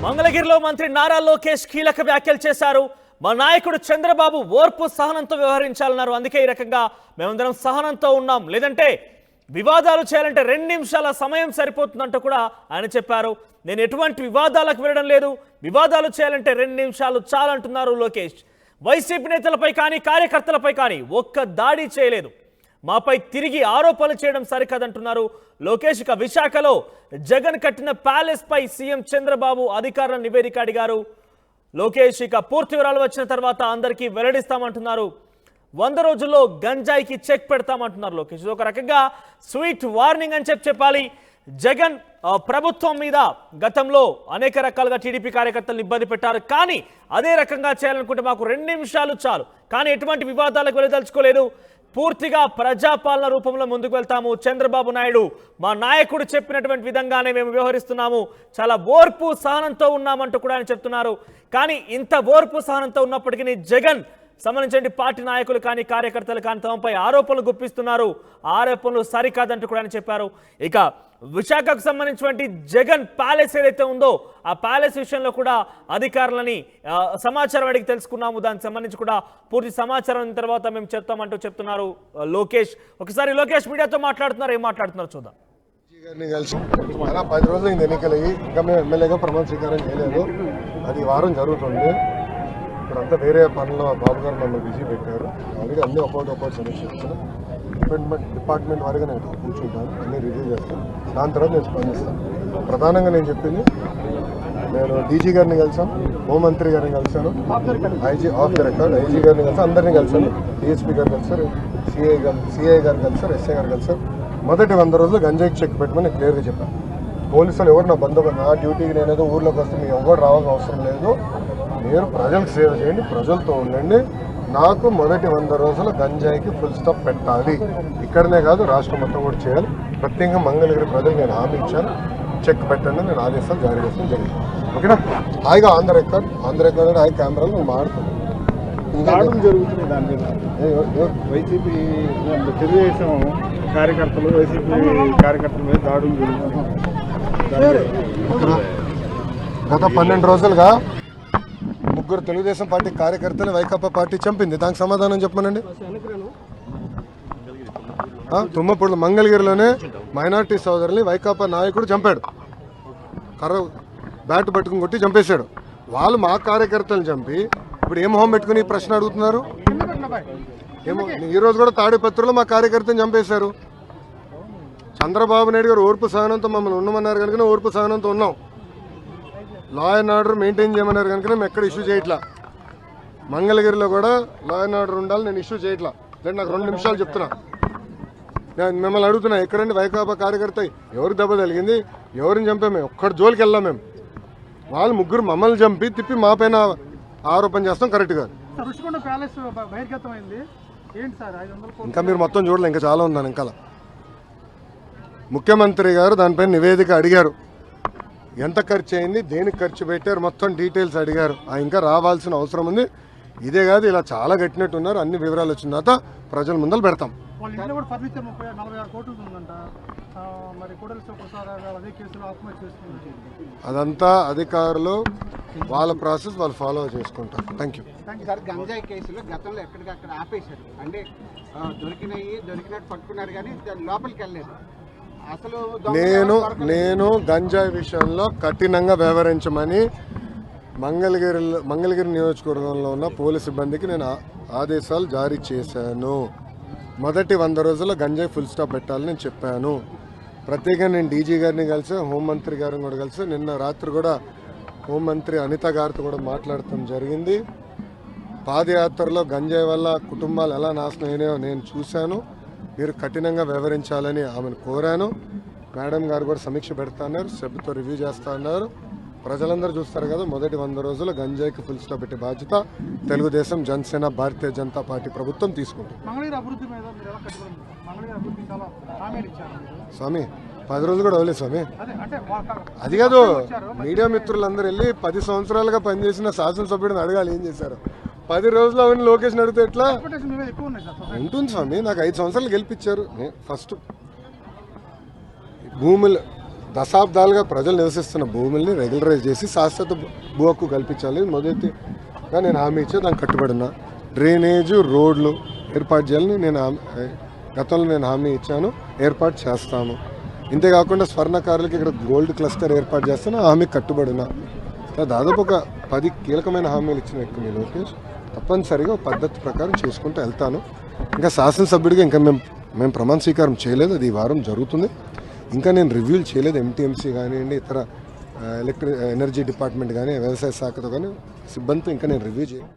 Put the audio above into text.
మంగళగిరిలో మంత్రి నారా లోకేష్ కీలక వ్యాఖ్యలు చేశారు. మా నాయకుడు చంద్రబాబు ఓర్పు సహనంతో వ్యవహరించాలన్నారు. అందుకే ఈ రకంగా మేమందరం సహనంతో ఉన్నాం, లేదంటే వివాదాలు చేయాలంటే 2 నిమిషాల సమయం సరిపోతుందంటూ కూడా ఆయన చెప్పారు. నేను ఎటువంటి వివాదాలకు వెళ్ళడం లేదు, వివాదాలు చేయాలంటే 2 నిమిషాలు చాలంటున్నారు లోకేష్. వైసీపీ నేతలపై కానీ కార్యకర్తలపై కానీ ఒక్క దాడి చేయలేదు, మాపై తిరిగి ఆరోపణలు చేయడం సరికాదంటున్నారు లోకేష్. ఇక విశాఖలో జగన్ కట్టిన ప్యాలెస్ పై సీఎం చంద్రబాబు అధికారుల నివేదిక అడిగారు లోకేష్. ఇక పూర్తి వివరాలు వచ్చిన తర్వాత అందరికీ వెల్లడిస్తామంటున్నారు. 100 రోజుల్లో గంజాయికి చెక్ పెడతామంటున్నారు లోకేష్. ఇది ఒక రకంగా స్వీట్ వార్నింగ్ అని చెప్పాలి. జగన్ ప్రభుత్వం మీద గతంలో అనేక రకాలుగా టీడీపీ కార్యకర్తలను ఇబ్బంది పెట్టారు, కానీ అదే రకంగా చేయాలనుకుంటే మాకు 2 నిమిషాలు చాలు, కానీ ఎటువంటి వివాదాలకు వెళ్ళదలుచుకోలేదు, పూర్తిగా ప్రజాపాలన రూపంలో ముందుకు వెళ్తాము. చంద్రబాబు నాయుడు మా నాయకుడు చెప్పినటువంటి విధంగానే మేము వ్యవహరిస్తున్నాము, చాలా ఓర్పు సహనంతో ఉన్నామంటూ కూడా ఆయన చెప్తున్నారు. కానీ ఇంత ఓర్పు సహనంతో ఉన్నప్పటికీ జగన్ సంబంధించిన పార్టీ నాయకులు కానీ కార్యకర్తలు కానీ తమపై ఆరోపణలు గుప్పిస్తున్నారు, ఆరోపణలు సరికాదంటూ కూడా ఆయన చెప్పారు. ఇక విశాఖకు సంబంధించినటువంటి జగన్ ప్యాలెస్ ఏదైతే ఉందో ఆ ప్యాలెస్ విషయంలో కూడా అధికారులని సమాచారం అడిగి తెలుసుకున్నాము, దానికి సంబంధించి కూడా పూర్తి సమాచారం తర్వాత మేము చెప్తామంటూ చెప్తున్నారు లోకేష్. ఒకసారి లోకేష్ మీడియాతో మాట్లాడుతున్నారు, ఏం మాట్లాడుతున్నారు చూద్దాం. కలిసి 10 రోజులు ఎన్నికలయ్యి ఇంకా మేము ఎమ్మెల్యేగా ప్రమాణ స్వీకారం చేయలేదు, అది వారం జరుగుతుంది. ఇప్పుడంతా వేరే పనుల్లో బాబు గారు నన్ను బిజీ పెట్టారు. అలాగే అన్ని ఒక్కొక్కటి సమీక్ష చేస్తాను. డిపార్ట్మెంట్ వారిగా నేను కూర్చుంటాను, అన్నీ రివ్యూ చేస్తాను, దాని తర్వాత నేను స్పందిస్తాను. ప్రధానంగా నేను చెప్పింది, నేను డీజీ గారిని కలిసాను, హోంమంత్రి గారిని కలిసాను, IG of the record IG గారిని కలిసాను, అందరినీ కలిసాను, డిఎస్పీ గారు కలిసారు, సిఐ గారు కలిసారు, ఎస్ఐ గారు కలిసారు. మొదటి 100 రోజులు గంజాయికి చెక్ పెట్టమని క్లియర్గా చెప్పాను. పోలీసులు ఎవరు నా బందోబస్తు, నా డ్యూటీకి నేనేదో ఊర్లోకి వస్తే మీరు ఎవరు రావాల్సిన అవసరం లేదు, మీరు ప్రజలకు సేవ చేయండి, ప్రజలతో ఉండండి. నాకు మొదటి 100 రోజులు గంజాయికి ఫుల్ స్టాప్ పెట్టాలి, ఇక్కడనే కాదు రాష్ట్రం మొత్తం కూడా చేయాలి. ప్రత్యేకంగా మంగళగిరి ప్రజలకు నేను హామీ ఇచ్చాను, చెక్ పెట్టండి, నేను ఆదేశాలు జారీ చేస్తాను జరిగింది. ఓకేనా? హాయిగా ఆన్ ద రికార్డ్ హాయి కెమెరాలు నేను మాడుతున్నాను. దాడులు జరుగుతున్నాయి దాని మీద వైసీపీ తెలుగుదేశం కార్యకర్తలు వైసీపీ కార్యకర్తల మీద దాడులు జరుగుతున్నాయి. గత 12 రోజులుగా 3 తెలుగుదేశం పార్టీ కార్యకర్తలు వైకాపా పార్టీ చంపింది, దానికి సమాధానం చెప్పమనండి. తుమ్మపూడి మంగళగిరిలోనే మైనార్టీ సోదరుల్ని వైకాపా నాయకుడు చంపాడు, కర్ర బ్యాట్ పట్టుకుని కొట్టి చంపేశాడు. వాళ్ళు మా కార్యకర్తలను చంపి ఇప్పుడు ఏం మొహం పెట్టుకుని ఈ ప్రశ్న అడుగుతున్నారు? ఏమో ఈ రోజు కూడా తాడిపత్రిలో మా కార్యకర్తను చంపేశారు. చంద్రబాబు నాయుడు గారు ఓర్పు సహనంతో మమ్మల్ని ఉండమన్నారు కనుక ఓర్పు సహనంతో ఉన్నాం. లా అండ్ ఆర్డర్ మెయింటైన్ చేయమన్నారు కనుక మేము ఎక్కడ ఇష్యూ చేయట్లా. మంగళగిరిలో కూడా లా అండ్ ఆర్డర్ ఉండాలి, నేను ఇష్యూ చేయట్లా. లేదు, నాకు 2 నిమిషాలు చెప్తున్నా. నేను మిమ్మల్ని అడుగుతున్నా, ఎక్కడండి వైకాపా కార్యకర్త ఎవరికి దెబ్బ తగిలింది, ఎవరిని చంపాము? ఒక్కడి జోలికి వెళ్ళాం మేము. వాళ్ళు 3 మమ్మల్ని చంపి తిప్పి మా పైన ఆరోపణ చేస్తాం, కరెక్ట్ కాదు. ఇంకా మీరు మొత్తం చూడలే, ఇంకా చాలా ఉందని. ఇంకా ముఖ్యమంత్రి గారు దానిపైన నివేదిక అడిగారు, ఎంత ఖర్చు అయింది, దేనికి ఖర్చు పెట్టారు, మొత్తం డీటెయిల్స్ అడిగారు. ఇంకా రావాల్సిన అవసరం ఉంది. ఇదే కాదు, ఇలా చాలా కట్టినట్టు ఉన్నారు. అన్ని వివరాలు వచ్చిన తర్వాత ప్రజల ముందర పెడతాం. అదంతా అధికారులు వాళ్ళ ప్రాసెస్ వాళ్ళు ఫాలో చేసుకుంటారు. Thank you. గంజాయి కేసులు గతంలో ఎక్కడికక్కడ ఆపేశారు, అంటే దొరికినట్టు పట్టుకున్నారు కానీ లోపలికి వెళ్ళలేదు. అసలు నేను గంజాయి విషయంలో కఠినంగా వ్యవహరించమని మంగళగిరి నియోజకవర్గంలో ఉన్న పోలీసు సిబ్బందికి నేను ఆదేశాలు జారీ చేశాను. మొదటి 100 రోజుల్లో గంజాయి ఫుల్ స్టాప్ పెట్టాలని నేను చెప్పాను. ప్రత్యేకంగా నేను డీజీ గారిని కలిసి హోంమంత్రి గారిని కూడా కలిసి నిన్న రాత్రి కూడా హోంమంత్రి అనిత గారితో కూడా మాట్లాడటం జరిగింది. పాదయాత్రలో గంజాయి వల్ల కుటుంబాలు ఎలా నాశనం అయినాయో నేను చూశాను. మీరు కఠినంగా వ్యవహరించాలని ఆమెను కోరాను. మేడం గారు కూడా సమీక్ష పెడతా అన్నారు, సభ్యుతో రివ్యూ చేస్తా అన్నారు. ప్రజలందరూ చూస్తారు కదా, మొదటి 100 రోజులు గంజాయికి ఫుల్ స్టాప్ పెట్టే బాధ్యత తెలుగుదేశం, జనసేన, భారతీయ జనతా పార్టీ ప్రభుత్వం తీసుకుంటుంది. స్వామి 10 రోజులు కూడా అవ్వలేదు స్వామి. అది కాదు, మీడియా మిత్రులందరూ వెళ్ళి 10 సంవత్సరాలుగా పనిచేసిన శాసనసభ్యుడిని అడగాలి ఏం చేశారు. 10 రోజులు అవన్నీ లోకేష్ అడిగితే ఎట్లా ఉంటుంది స్వామి? నాకు 5 సంవత్సరాలు గెలిపించారు. ఫస్ట్ భూములు దశాబ్దాలుగా ప్రజలు నివసిస్తున్న భూముల్ని రెగ్యులరైజ్ చేసి శాశ్వత భూ హక్కు కల్పించాలి. మొదటిగా నేను హామీ ఇచ్చే దానికి కట్టుబడిన డ్రైనేజు రోడ్లు ఏర్పాటు చేయాలని గతంలో నేను హామీ ఇచ్చాను, ఏర్పాటు చేస్తాను. ఇంతేకాకుండా స్వర్ణకారులకి ఇక్కడ గోల్డ్ క్లస్టర్ ఏర్పాటు చేస్తాను, హామీకి కట్టుబడిన. దాదాపు ఒక 10 కీలకమైన హామీలు ఇచ్చిన వ్యక్తి మీ లోకేష్. తప్పనిసరిగా పద్ధతి ప్రకారం చేసుకుంటూ వెళ్తాను. ఇంకా శాసనసభ్యుడిగా ఇంకా మేము ప్రమాణ స్వీకారం చేయలేదు, అది ఈ వారం జరుగుతుంది. ఇంకా నేను రివ్యూలు చేయలేదు. ఎంటీఎంసీ కానివ్వండి, ఇతర ఎనర్జీ డిపార్ట్మెంట్ కానీ, వ్యవసాయ శాఖతో కానీ సిబ్బందితో ఇంకా నేను రివ్యూ చేయలేదు.